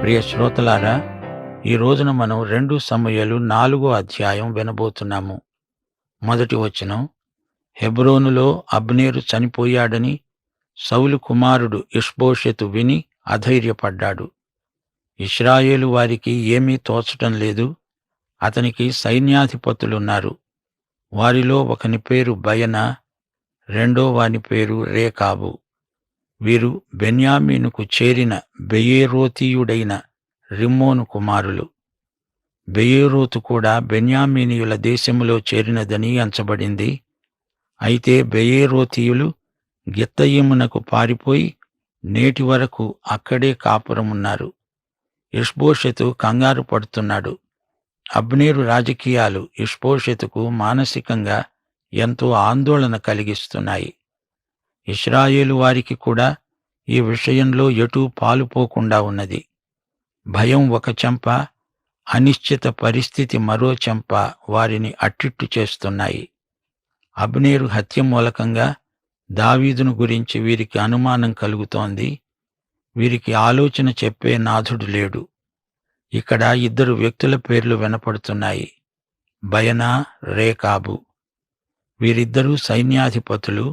ప్రియ శ్రోతలారా, ఈ రోజున మనం 2 సమూయేలు 4వ అధ్యాయం వినబోతున్నాము. మొదటి వచనం, హెబ్రోనులో అబ్నేరు చనిపోయాడని సౌలు కుమారుడు ఇష్బోషెతు విని అధైర్యపడ్డాడు. ఇశ్రాయేలు వారికి ఏమీ తోచటం లేదు. అతనికి సైన్యాధిపతులున్నారు. వారిలో ఒకని పేరు బయనా, రెండో వాని పేరు రేకాబు. వీరు బెన్యామీనుకు చేరిన బెయేరోతీయుడైన రిమ్మోను కుమారులు. బెయేరోతు కూడా బెన్యామీనీయుల దేశములో చేరినదని ఎంచబడింది. అయితే బెయేరోతీయులు గిత్తయిమునకు పారిపోయి నేటి వరకు అక్కడే కాపురమున్నారు. ఇష్బోషెతు కంగారు పడుతున్నాడు. అబ్నేరు రాజకీయాలు ఇష్బోషెతుకు మానసికంగా ఎంతో ఆందోళన కలిగిస్తున్నాయి. ఇశ్రాయేలు వారికి కూడా ఈ విషయంలో ఎటూ పాలుపోకుండా ఉన్నది. భయం ఒక చెంప, అనిశ్చిత పరిస్థితి మరో చెంప వారిని అట్టిట్టు చేస్తున్నాయి. అబ్నేరు హత్య మూలకంగా దావీదును గురించి వీరికి అనుమానం కలుగుతోంది. వీరికి ఆలోచన చెప్పే నాథుడు లేడు. ఇక్కడ 2 వ్యక్తుల పేర్లు వినపడుతున్నాయి, బయనా, రేకాబు. వీరిద్దరూ సైన్యాధిపతులు.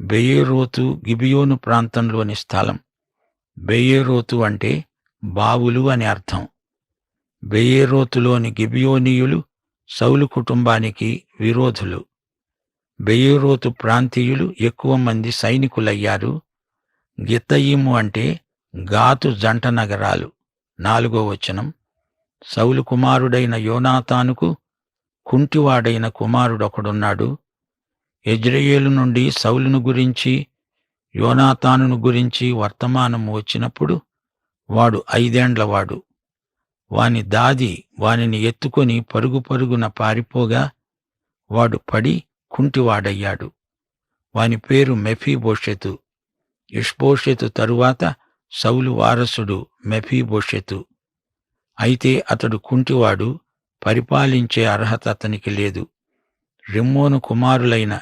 బెయేరోతు గిబియోను ప్రాంతంలోని స్థలం. బెయేరోతు అంటే బావులు అని అర్థం. బెయేరోతులోని గిబియోనీయులు సౌలు కుటుంబానికి విరోధులు. బెయేరోతు ప్రాంతీయులు ఎక్కువ మంది సైనికులయ్యారు. గిత్తయిము అంటే గాతు జంట నగరాలు. 4వ వచనం, సౌలు కుమారుడైన యోనాతానుకు కుంటివాడైన కుమారుడొకడున్నాడు. యెజ్రెయేలు నుండి సౌలును గురించి, యోనాతానును గురించి వర్తమానం వచ్చినప్పుడు వాడు 5 ఏండ్లవాడు. వాని దాది వానిని ఎత్తుకొని పరుగు పరుగున పారిపోగా వాడు పడి కుంటివాడయ్యాడు. వాని పేరు మెఫీబోషెతు. ఇష్బోషెతు తరువాత సౌలు వారసుడు మెఫీబోషెతు. అయితే అతడు కుంటివాడు, పరిపాలించే అర్హత అతనికి లేదు. రిమ్మోను కుమారులైన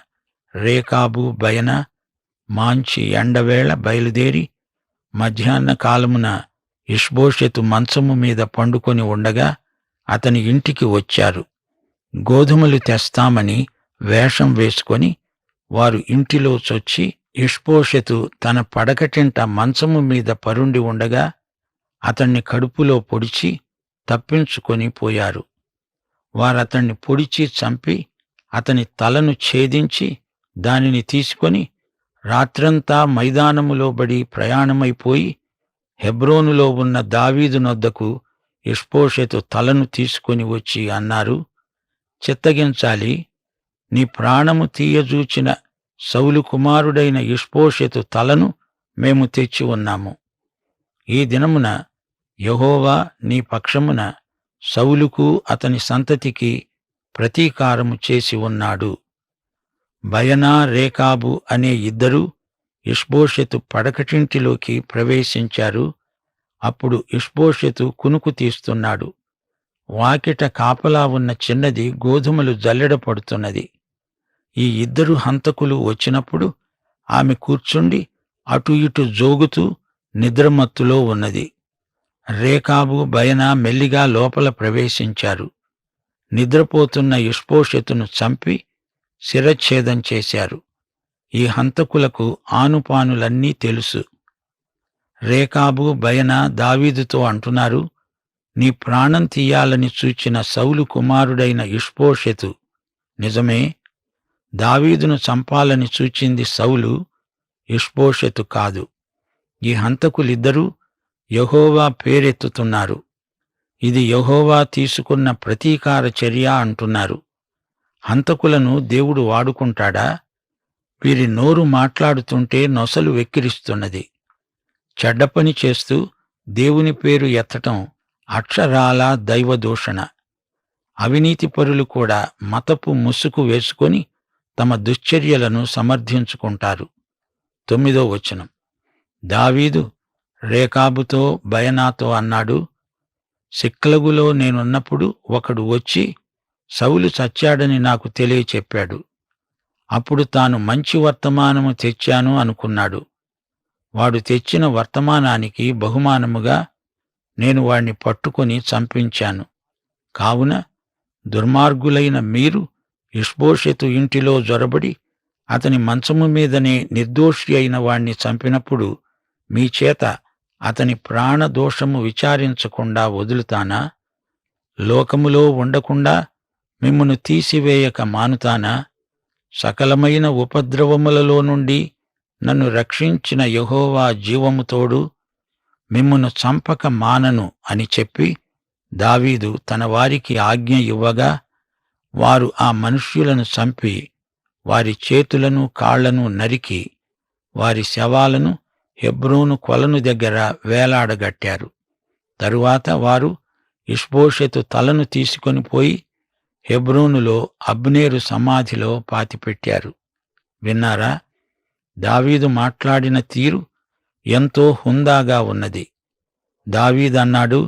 రేకాబు, బయనా మాంచి ఎండవేళ బయలుదేరి మధ్యాహ్న కాలమున ఇష్బోషెతు మంచము మీద పండుకొని ఉండగా అతని ఇంటికి వచ్చారు. గోధుమలు తెస్తామని వేషం వేసుకొని వారు ఇంటిలో చొచ్చి ఇష్బోషెతు తన పడకటింట మంచము మీద పరుండి ఉండగా అతన్ని కడుపులో పొడిచి తప్పించుకొని పోయారు. వారతన్ని పొడిచి చంపి అతని తలను ఛేదించి దానిని తీసుకొని రాత్రంతా మైదానములో బడి ప్రయాణమైపోయి హెబ్రోనులో ఉన్న దావీదు నొద్దకు ఇష్బోషెతు తలను తీసుకొని వచ్చి అన్నారు, చిత్తగించాలి, నీ ప్రాణము తీయజూచిన సౌలు కుమారుడైన ఇష్బోషెతు తలను మేము తెచ్చి ఉన్నాము. ఈ దినమున యెహోవా నీ పక్షమున సౌలుకు అతని సంతతికి ప్రతీకారము చేసి ఉన్నాడు. బయనా, రేకాబు అనే 2 ఇష్బోషెతు పడకటింటిలోకి ప్రవేశించారు. అప్పుడు ఇష్బోషెతు కునుకు తీస్తున్నాడు. వాకిట కాపలా ఉన్న చిన్నది గోధుమలు జల్లెడ పడుతున్నది. ఈ 2 హంతకులు వచ్చినప్పుడు ఆమె కూర్చుండి అటు ఇటు జోగుతూ నిద్రమత్తులో ఉన్నది. రేకాబు, బయనా మెల్లిగా లోపల ప్రవేశించారు. నిద్రపోతున్న ఇష్బోషెతును చంపి శిరచ్ఛేదం చేశారు. ఈ హంతకులకు ఆనుపానులన్నీ తెలుసు. రేకాబు, బయనా దావీదుతో అంటున్నారు, నీ ప్రాణం తీయాలని చూచిన సౌలు కుమారుడైన ఇష్బోషెతు నిజమే. దావీదును చంపాలని చూచింది సౌలు, ఇష్బోషెతు కాదు. ఈ హంతకులిద్దరూ యెహోవా పేరెత్తుతున్నారు. ఇది యెహోవా తీసుకున్న ప్రతీకార చర్య అంటున్నారు. హంతకులను దేవుడు వాడుకుంటాడా? వీరి నోరు మాట్లాడుతుంటే నొసలు వెక్కిరిస్తున్నది. చెడ్డపని చేస్తూ దేవుని పేరు ఎత్తటం అక్షరాల దైవదూషణ. అవినీతిపరులు కూడా మతపు ముసుగు వేసుకొని తమ దుశ్చర్యలను సమర్థించుకుంటారు. 9వ వచనం, దావీదు రేకాబుతో, బయనాతో అన్నాడు, సిక్లగులో నేనున్నప్పుడు ఒకడు వచ్చి సౌలు చచ్చాడని నాకు తెలియచెప్పాడు. అప్పుడు తాను మంచి వర్తమానము తెచ్చాను అనుకున్నాడు. వాడు తెచ్చిన వర్తమానానికి బహుమానముగా నేను వాణ్ణి పట్టుకొని చంపించాను. కావున దుర్మార్గులైన మీరు ఇష్బోషెతు ఇంటిలో జొరబడి అతని మంచము మీదనే నిర్దోషి అయిన వాణ్ణి చంపినప్పుడు మీ చేత అతని ప్రాణదోషము విచారించకుండా వదులుతానా? లోకములో ఉండకుండా మిమ్మును తీసివేయక మానుతానా? సకలమైన ఉపద్రవములలో నుండి నన్ను రక్షించిన యెహోవా జీవము తోడు మిమ్మును చంపక మానను అని చెప్పి దావీదు తన వారికి ఆజ్ఞ ఇవ్వగా వారు ఆ మనుష్యులను చంపి వారి చేతులను కాళ్లను నరికి వారి శవాలను హెబ్రోను కొలను దగ్గర వేలాడగట్టారు. తరువాత వారు ఇష్బోషెతు తలను తీసుకొని పోయి హెబ్రోనులో అబ్నేరు సమాధిలో పాతిపెట్టారు. విన్నారా? దావీదు మాట్లాడిన తీరు ఎంతో హుందాగా ఉన్నది. దావీదన్నాడు,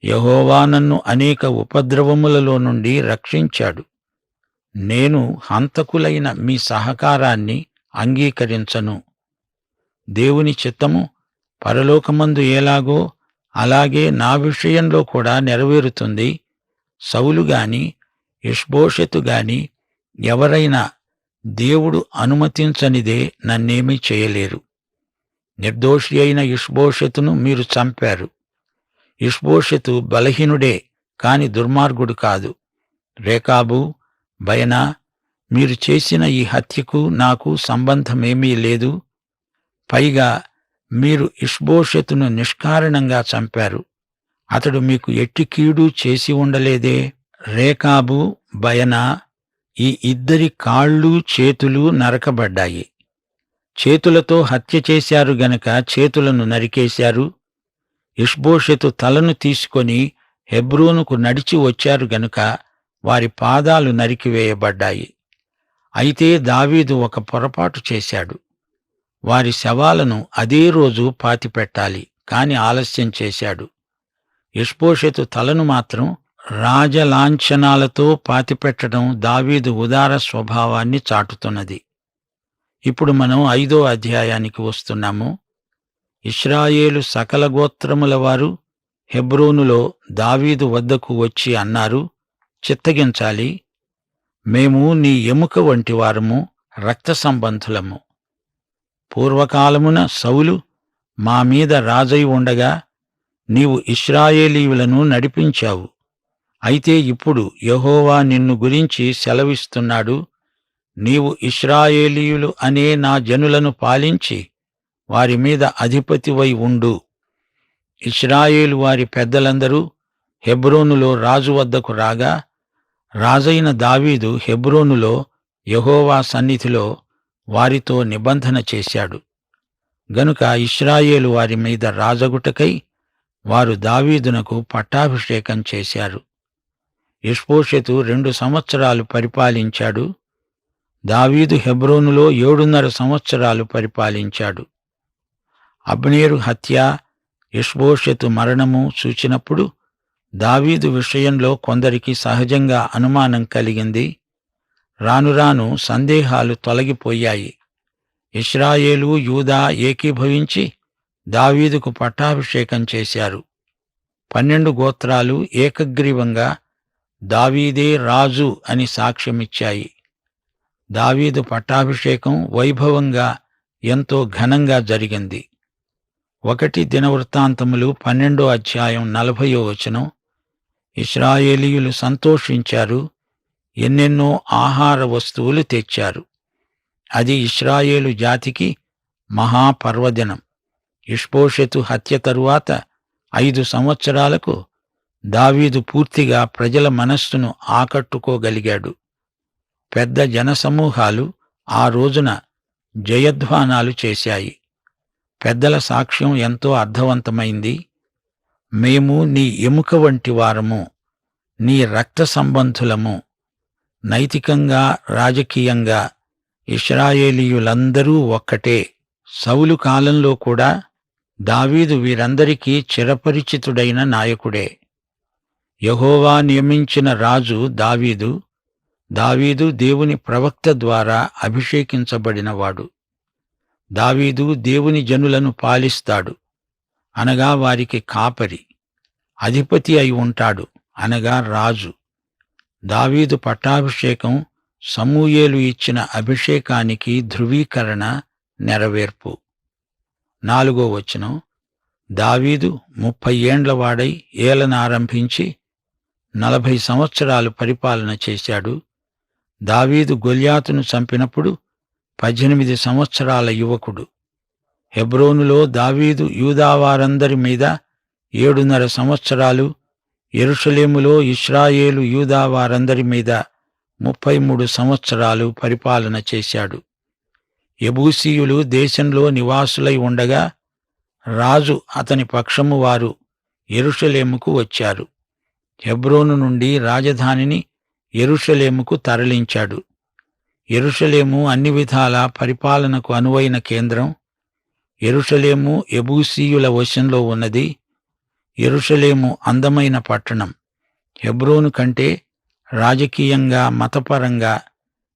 యెహోవా నన్ను అనేక ఉపద్రవములలో నుండి రక్షించాడు. నేను హంతకులైన మీ సహకారాన్ని అంగీకరించను. దేవుని చిత్తము పరలోకమందు ఎలాగో అలాగే నా విషయంలో కూడా నెరవేరుతుంది. సౌలు గాని ఇష్బోషెతు గాని ఎవరైనా దేవుడు అనుమతించనిదే నన్నేమీ చేయలేరు. నిర్దోషి అయిన ఇష్బోషెతును మీరు చంపారు. ఇష్బోషెతు బలహీనుడే కాని దుర్మార్గుడు కాదు. రేకాబు, బయనా, మీరు చేసిన ఈ హత్యకు నాకు సంబంధమేమీ లేదు. పైగా మీరు ఇష్బోషెతును నిష్కారణంగా చంపారు. అతడు మీకు ఎట్టి కీడు చేసి ఉండలేదే. రేకాబు, బయనా ఈ ఇద్దరి కాళ్ళు చేతులు నరకబడ్డాయి. చేతులతో హత్య చేశారు గనక చేతులను నరికేశారు. ఇష్బోషెతు తలను తీసుకొని హెబ్రోనుకు నడిచి వచ్చారు గనుక వారి పాదాలు నరికివేయబడ్డాయి. అయితే దావీదు ఒక పొరపాటు చేశాడు. వారి శవాలను అదే రోజు పాతిపెట్టాలి, కాని ఆలస్యం చేశాడు. ఇష్బోషెతు తలను మాత్రం రాజలాంఛనాలతో పాతిపెట్టడం దావీదు ఉదార స్వభావాన్ని చాటుతున్నది. ఇప్పుడు మనం 5వ అధ్యాయానికి వస్తున్నాము. ఇశ్రాయేలు సకల గోత్రముల వారు హెబ్రోనులో దావీదు వద్దకు వచ్చి అన్నారు, చిత్తగించాలి, మేము నీ ఎముక వంటి వారము, రక్త సంబంధులము. పూర్వకాలమున సౌలు మా మీద రాజై ఉండగా నీవు ఇశ్రాయేలీయులను నడిపించావు. అయితే ఇప్పుడు యెహోవా నిన్ను గురించి సెలవిస్తున్నాడు, నీవు ఇశ్రాయేలీయులు అనే నా జనులను పాలించి వారి మీద అధిపతివై ఉండు. ఇశ్రాయేలు వారి పెద్దలందరూ హెబ్రోనులో రాజు వద్దకు రాగా రాజైన దావీదు హెబ్రోనులో యెహోవా సన్నిధిలో వారితో నిబంధన చేశాడు. గనుక ఇశ్రాయేలు వారి మీద రాజగుటకై వారు దావీదునకు పట్టాభిషేకం చేశారు. ఇష్బోషెతు 2 సంవత్సరాలు పరిపాలించాడు. దావీదు హెబ్రోనులో 7.5 సంవత్సరాలు పరిపాలించాడు. అబ్నేరు హత్య, ఇష్బోషెతు మరణము చూచినప్పుడు దావీదు విషయంలో కొందరికి సహజంగా అనుమానం కలిగింది. రానురాను సందేహాలు తొలగిపోయాయి. ఇశ్రాయేలు, యూదా ఏకీభవించి దావీదుకు పట్టాభిషేకం చేశారు. 12 గోత్రాలు ఏకగ్రీవంగా దావీదే రాజు అని సాక్ష్యమిచ్చాయి. దావీదు పట్టాభిషేకం వైభవంగా ఎంతో ఘనంగా జరిగింది. 1 దినవృత్తాంతములు 12వ అధ్యాయం 40వ వచనం. ఇశ్రాయేలీయులు సంతోషించారు, ఎన్నెన్నో ఆహార వస్తువులు తెచ్చారు. అది ఇశ్రాయేలు జాతికి మహాపర్వదినం. ఇష్బోషెతు హత్య తరువాత 5 సంవత్సరాలకు దావీదు పూర్తిగా ప్రజల మనస్సును ఆకట్టుకోగలిగాడు. పెద్ద జనసమూహాలు ఆ రోజున జయధ్వానాలు చేశాయి. పెద్దల సాక్ష్యం ఎంతో అర్థవంతమైంది. మేము నీ ఎముక వంటి వారము, నీ రక్త సంబంధులము. నైతికంగా, రాజకీయంగా ఇశ్రాయేలీయులందరూ ఒక్కటే. సౌలు కాలంలో కూడా దావీదు వీరందరికీ చిరపరిచితుడైన నాయకుడే. యెహోవా నియమించిన రాజు దావీదు. దావీదు దేవుని ప్రవక్త ద్వారా అభిషేకించబడినవాడు. దావీదు దేవుని జనులను పాలిస్తాడు, అనగా వారికి కాపరి. అధిపతి అయి ఉంటాడు, అనగా రాజు. దావీదు పట్టాభిషేకం సమూయేలు ఇచ్చిన అభిషేకానికి ధృవీకరణ, నెరవేర్పు. 4వ వచనం, దావీదు 30 ఏండ్లవాడై ఏలన ఆరంభించి 40 సంవత్సరాలు పరిపాలన చేశాడు. దావీదు గొల్యాతును చంపినప్పుడు 18 సంవత్సరాల యువకుడు. హెబ్రోనులో దావీదు యూదావారందరి మీద 7.5 సంవత్సరాలు, యెరూషలేములో ఇశ్రాయేలు యూదావారందరి మీద 33 సంవత్సరాలు పరిపాలన చేశాడు. యెబూసీయులు దేశంలో నివాసులై ఉండగా రాజు అతని పక్షము వారు యెరూషలేముకు వచ్చారు. హెబ్రోను నుండి రాజధానిని యెరూషలేముకు తరలించాడు. యెరూషలేము అన్ని విధాల పరిపాలనకు అనువైన కేంద్రం. యెరూషలేము యెబూసీయుల వశంలో ఉన్నది. యెరూషలేము అందమైన పట్టణం. హెబ్రోను కంటే రాజకీయంగా, మతపరంగా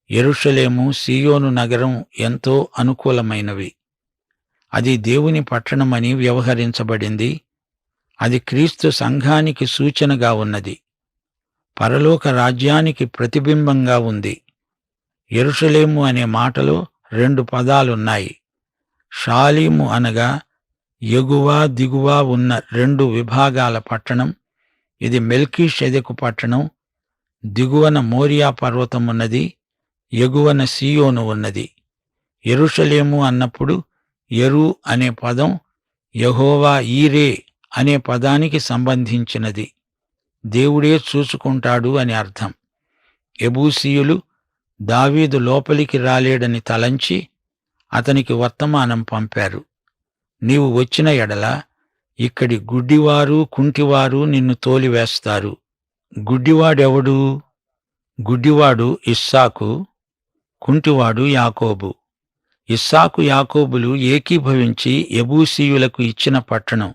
యెరూషలేము, సీయోను నగరం ఎంతో అనుకూలమైనవి. అది దేవుని పట్టణమని వ్యవహరించబడింది. అది క్రీస్తు సంఘానికి సూచనగా ఉన్నది. పరలోక రాజ్యానికి ప్రతిబింబంగా ఉంది. యెరూషలేము అనే మాటలో 2 పదాలున్నాయి. షాలీము అనగా ఎగువ, దిగువ ఉన్న 2 విభాగాల పట్టణం. ఇది మెల్కీషెదెకు పట్టణం. దిగువన మోరియా పర్వతం ఉన్నది, ఎగువన సీయోను ఉన్నది. యెరూషలేము అన్నప్పుడు యెరూ అనే పదం యెహోవా ఈరే అనే పదానికి సంబంధించినది. దేవుడే చూసుకుంటాడు అని అర్థం. యెబూసీయులు దావీదు లోపలికి రాలేడని తలంచి అతనికి వర్తమానం పంపారు. నీవు వచ్చిన ఎడల ఇక్కడి గుడ్డివారు, కుంటివారు నిన్ను తోలివేస్తారు. గుడ్డివాడెవడు? గుడ్డివాడు ఇస్సాకు, కుంటివాడు యాకోబు. ఇస్సాకు, యాకోబులు ఏకీభవించి యెబూసీయులకు ఇచ్చిన పట్టణం.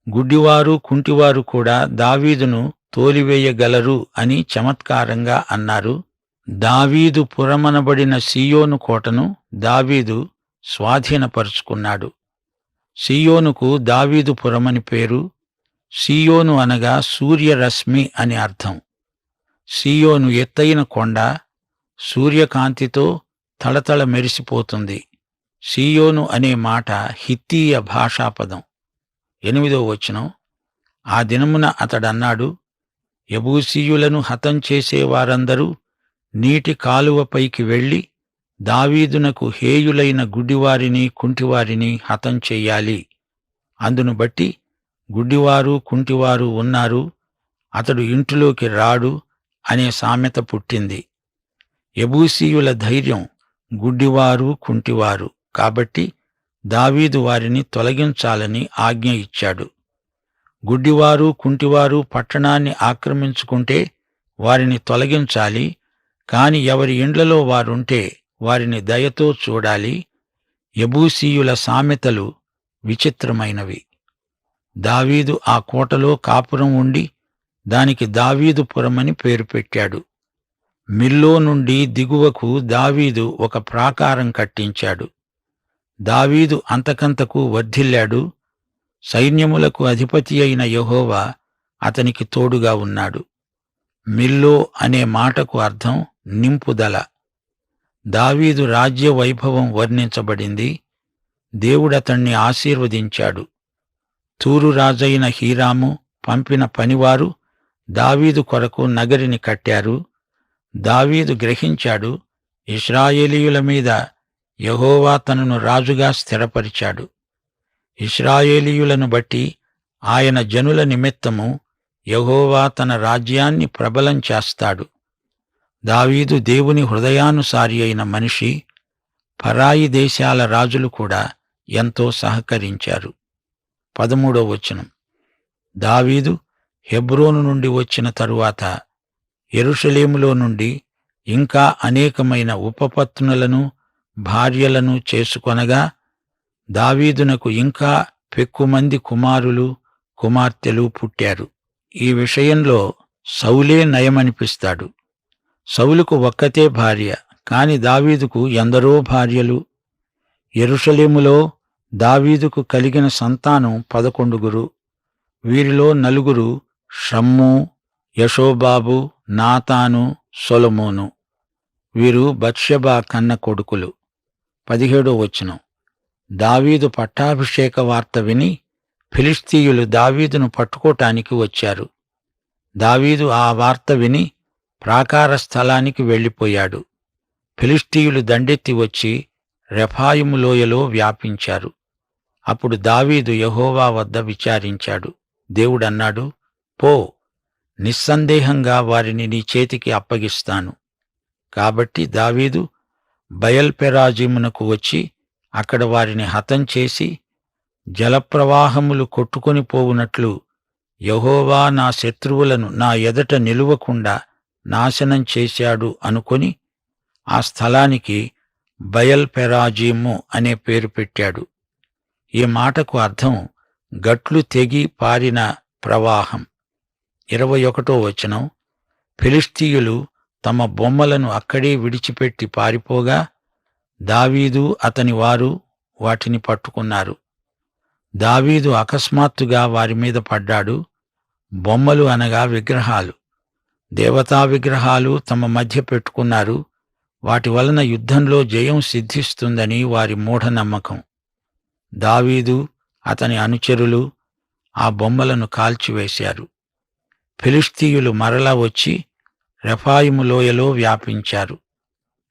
గుడ్డివారు, కుంటివారు కూడా దావీదును తోలివేయగలరు అని చమత్కారంగా అన్నారు. దావీదు పురమనబడిన సీయోను కోటను దావీదు స్వాధీనపరుచుకున్నాడు. సీయోనుకు దావీదు పురమని పేరు. సీయోను అనగా సూర్యరశ్మి అని అర్థం. సీయోను ఎత్తైన కొండ, సూర్యకాంతితో తళతళ మెరిసిపోతుంది. సీయోను అనే మాట హిత్తీయ భాషాపదం. 8వ వచనం, ఆ దినమున అతడన్నాడు, యెబూసీయులను హతం చేసేవారందరూ నీటి కాలువపైకి వెళ్లి దావీదునకు హేయులైన గుడ్డివారిని, కుంటివారిని హతం చెయ్యాలి. అందును బట్టి గుడ్డివారు, కుంటివారు ఉన్నారు, అతడు ఇంటిలోకి రాడు అనే సామెత పుట్టింది. యెబూసీయుల ధైర్యం గుడ్డివారు, కుంటివారు. కాబట్టి దావీదు వారిని తొలగించాలని ఆజ్ఞ ఇచ్చాడు. గుడ్డివారు, కుంటివారు పట్టణాన్ని ఆక్రమించుకుంటే వారిని తొలగించాలి. కాని ఎవరి ఇండ్లలో వారుంటే వారిని దయతో చూడాలి. యెబూసీయుల సామెతలు విచిత్రమైనవి. దావీదు ఆ కోటలో కాపురం ఉండి దానికి దావీదుపురమని పేరు పెట్టాడు. మిల్లో నుండి దిగువకు దావీదు ఒక ప్రాకారం కట్టించాడు. దావీదు అంతకంతకు వర్ధిల్లాడు. సైన్యములకు అధిపతి అయిన యెహోవా అతనికి తోడుగా ఉన్నాడు. మిల్లో అనే మాటకు అర్థం నింపుదల. దావీదు రాజ్య వైభవం వర్ణించబడింది. దేవుడతణ్ణి ఆశీర్వదించాడు. తూరు రాజైన హీరాము పంపిన పనివారు దావీదు కొరకు నగరిని కట్టారు. దావీదు గ్రహించాడు, ఇశ్రాయేలీయుల మీద యెహోవా తనను రాజుగా స్థిరపరిచాడు. ఇశ్రాయేలీయులను బట్టి ఆయన జనుల నిమిత్తము యెహోవా తన రాజ్యాన్ని ప్రబలం చేస్తాడు. దావీదు దేవుని హృదయానుసారి అయిన మనిషి. పరాయి దేశాల రాజులు కూడా ఎంతో సహకరించారు. 13వ వచనం, దావీదు హెబ్రోను నుండి వచ్చిన తరువాత యెరూషలేములో నుండి ఇంకా అనేకమైన ఉపపత్నులను, భార్యలను చేసుకొనగా దావీదునకు ఇంకా పెక్కుమంది కుమారులు, కుమార్తెలు పుట్టారు. ఈ విషయంలో సౌలే నయమనిపిస్తాడు. సౌలుకు ఒక్కతే భార్య, కాని దావీదుకు ఎందరో భార్యలు. యెరూషలేములో దావీదుకు కలిగిన సంతానం 11. వీరిలో నలుగురు షమ్మూ, యషోబాబు, నాతాను, సొలొమోను. వీరు బత్షెబా కన్న కొడుకులు. 17వ వచనం. దావీదు పట్టాభిషేక వార్త విని ఫిలిష్తీయులు దావీదును పట్టుకోటానికి వచ్చారు. దావీదు ఆ వార్త విని ప్రాకార స్థలానికి వెళ్ళిపోయాడు. ఫిలిష్తీయులు దండెత్తి వచ్చి రెఫాయిము లోయలో వ్యాపించారు. అప్పుడు దావీదు యెహోవా వద్ద విచారించాడు. దేవుడన్నాడు, పో, నిస్సందేహంగా వారిని నీ చేతికి అప్పగిస్తాను. కాబట్టి దావీదు బయల్పెరాజీమునకు వచ్చి అక్కడ వారిని హతం చేసి, జలప్రవాహములు కొట్టుకొని పోవునట్లు యెహోవా నా శత్రువులను నా ఎదట నిలువకుండా నాశనం చేశాడు అనుకొని ఆ స్థలానికి బయల్పెరాజీము అనే పేరు పెట్టాడు. ఈ మాటకు అర్థం గట్లు తెగి పారిన ప్రవాహం. 21వ వచనం. ఫిలిష్తీయులు తమ బొమ్మలను అక్కడే విడిచిపెట్టి పారిపోగా దావీదు అతని వారు వాటిని పట్టుకున్నారు. దావీదు అకస్మాత్తుగా వారి మీద పడ్డాడు. బొమ్మలు అనగా విగ్రహాలు. దేవతా విగ్రహాలు తమ మధ్య పెట్టుకున్నారు. వాటి వలన యుద్ధంలో జయం సిద్ధిస్తుందని వారి మూఢనమ్మకం. దావీదు అతని అనుచరులు ఆ బొమ్మలను కాల్చివేశారు. ఫిలిష్తీయులు మరలా వచ్చి రెఫాయిము లోయలో వ్యాపించారు.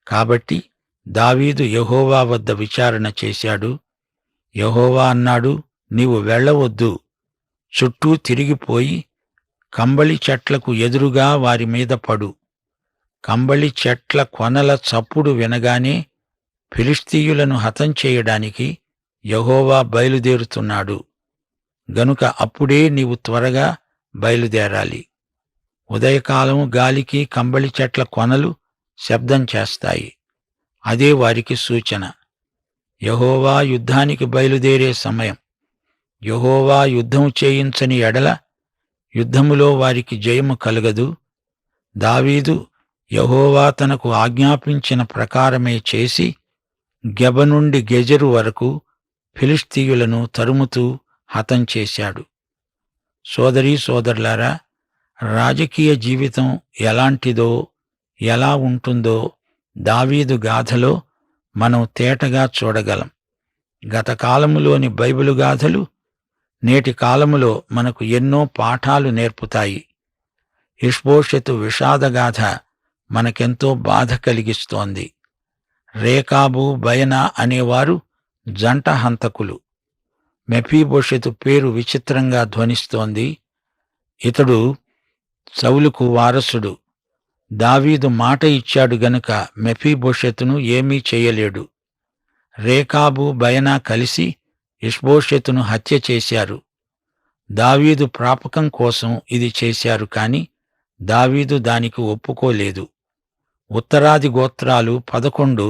కాబట్టి దావీదు యెహోవా వద్ద విచారణ చేశాడు. యెహోవా అన్నాడు, నీవు వెళ్ళవద్దు. చుట్టూ తిరిగిపోయి కంబళి చెట్లకు ఎదురుగా వారి మీద పడు. కంబళి చెట్ల కొనల చప్పుడు వినగానే ఫిలిష్తీయులను హతం చేయడానికి యెహోవా బయలుదేరుతున్నాడు గనుక అప్పుడే నీవు త్వరగా బయలుదేరాలి. ఉదయకాలం గాలికి కంబళి చెట్ల కొనలు శబ్దం చేస్తాయి. అదే వారికి సూచన. యెహోవా యుద్ధానికి బయలుదేరే సమయం. యెహోవా యుద్ధం చేయించని ఎడల యుద్ధములో వారికి జయము కలగదు. దావీదు యెహోవా తనకు ఆజ్ఞాపించిన ప్రకారమే చేసి గెబ నుండి గెజెరు వరకు ఫిలిష్తీయులను తరుముతూ హతం చేశాడు. సోదరీ సోదరులారా, రాజకీయ జీవితం ఎలాంటిదో, ఎలా ఉంటుందో దావీదు గాథలో మనం తేటగా చూడగలం. గత కాలములోని బైబిలు గాథలు నేటి కాలములో మనకు ఎన్నో పాఠాలు నేర్పుతాయి. ఇష్బోషెతు విషాదగాథ మనకెంతో బాధ కలిగిస్తోంది. రేకాబు, బయనా అనేవారు జంట హంతకులు. మెఫీబోషెతు పేరు విచిత్రంగా ధ్వనిస్తోంది. ఇతడు సౌలుకు వారసుడు. దావీదు మాట ఇచ్చాడు గనుక మెఫీబోషెతును ఏమీ చేయలేడు. రేకాబు, బయనా కలిసి ఇష్బోషెతును హత్య చేశారు. దావీదు ప్రాపకం కోసం ఇది చేశారు కాని దావీదు దానికి ఒప్పుకోలేదు. ఉత్తరాది గోత్రాలు 11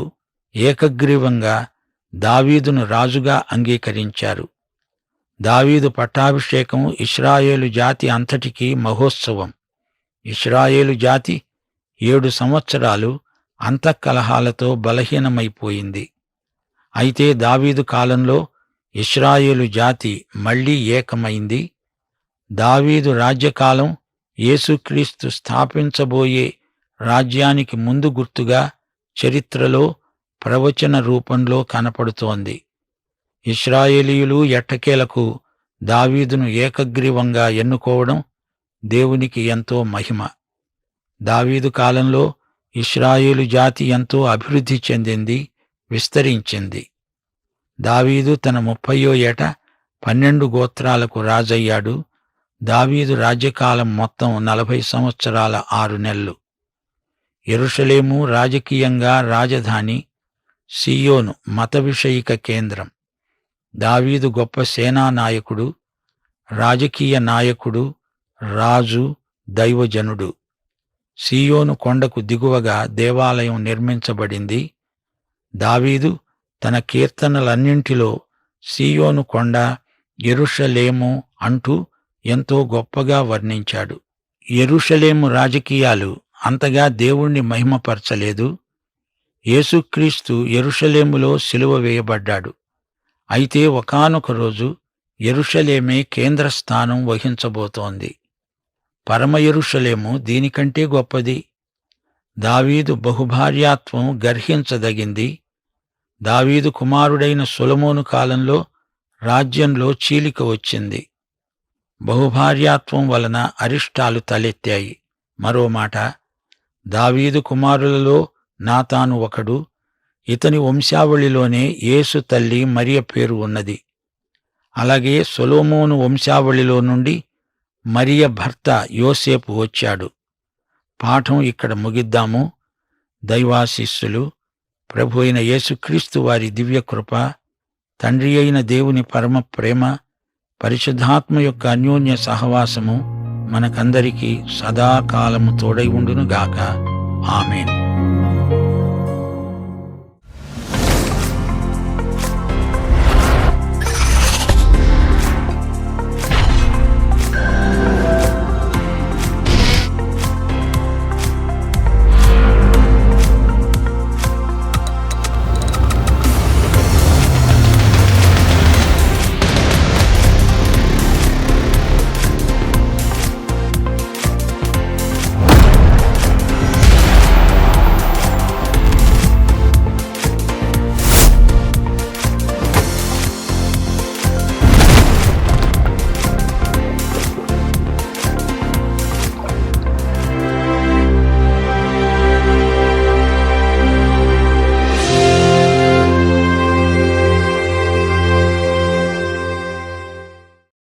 ఏకగ్రీవంగా దావీదును రాజుగా అంగీకరించారు. దావీదు పట్టాభిషేకం ఇశ్రాయేలు జాతి అంతటికీ మహోత్సవం. ఇశ్రాయేలు జాతి 7 సంవత్సరాలు అంతఃకలహాలతో బలహీనమైపోయింది. అయితే దావీదు కాలంలో ఇశ్రాయేలు జాతి మళ్లీ ఏకమైంది. దావీదు రాజ్యకాలం యేసుక్రీస్తు స్థాపించబోయే రాజ్యానికి ముందు గుర్తుగా చరిత్రలో ప్రవచన రూపంలో కనపడుతోంది. ఇశ్రాయేలీయులు ఎట్టకేలకు దావీదును ఏకగ్రీవంగా ఎన్నుకోవడం దేవునికి ఎంతో మహిమ. దావీదు కాలంలో ఇశ్రాయేలు జాతి ఎంతో అభివృద్ధి చెందింది, విస్తరించింది. దావీదు తన 30వ ఏట 12 గోత్రాలకు రాజయ్యాడు. దావీదు రాజ్యకాలం మొత్తం 40 సంవత్సరాల 6 నెలలు. యెరూషలేము రాజకీయంగా రాజధాని, సీయోను మత విషయిక కేంద్రం. దావీదు గొప్ప సేనా నాయకుడు, రాజకీయ నాయకుడు, రాజు, దైవజనుడు. సీయోను కొండకు దిగువగా దేవాలయం నిర్మించబడింది. దావీదు తన కీర్తనలన్నింటిలో సీయోను కొండ, యెరూషలేము అంటూ ఎంతో గొప్పగా వర్ణించాడు. యెరూషలేము రాజకీయాలు అంతగా దేవుణ్ణి మహిమపరచలేదు. యేసుక్రీస్తు యెరూషలేములో సిలువ వేయబడ్డాడు. అయితే ఒకానొక రోజు యెరూషలేమే కేంద్రస్థానం వహించబోతోంది. పరమ యెరూషలేము దీనికంటే గొప్పది. దావీదు బహుభార్యాత్వం గర్హించదగింది. దావీదు కుమారుడైన సొలొమోను కాలంలో రాజ్యంలో చీలిక వచ్చింది. బహుభార్యాత్వం వలన అరిష్టాలు తలెత్తాయి. మరో మాట, దావీదు కుమారులలో నాతాను ఒకడు. ఇతని వంశావళిలోనే యేసు తల్లి మరియ పేరు ఉన్నది. అలాగే సొలొమోను వంశావళిలో నుండి మరియ భర్త యోసేపు వచ్చాడు. పాఠం ఇక్కడ ముగిద్దాము. దైవాశీస్సులు, ప్రభు అయిన యేసుక్రీస్తు వారి దివ్యకృప, తండ్రి అయిన దేవుని పరమ ప్రేమ, పరిశుద్ధాత్మ యొక్క అన్యోన్య సహవాసము మనకందరికీ సదాకాలము తోడై ఉండునుగాక. ఆమేన్.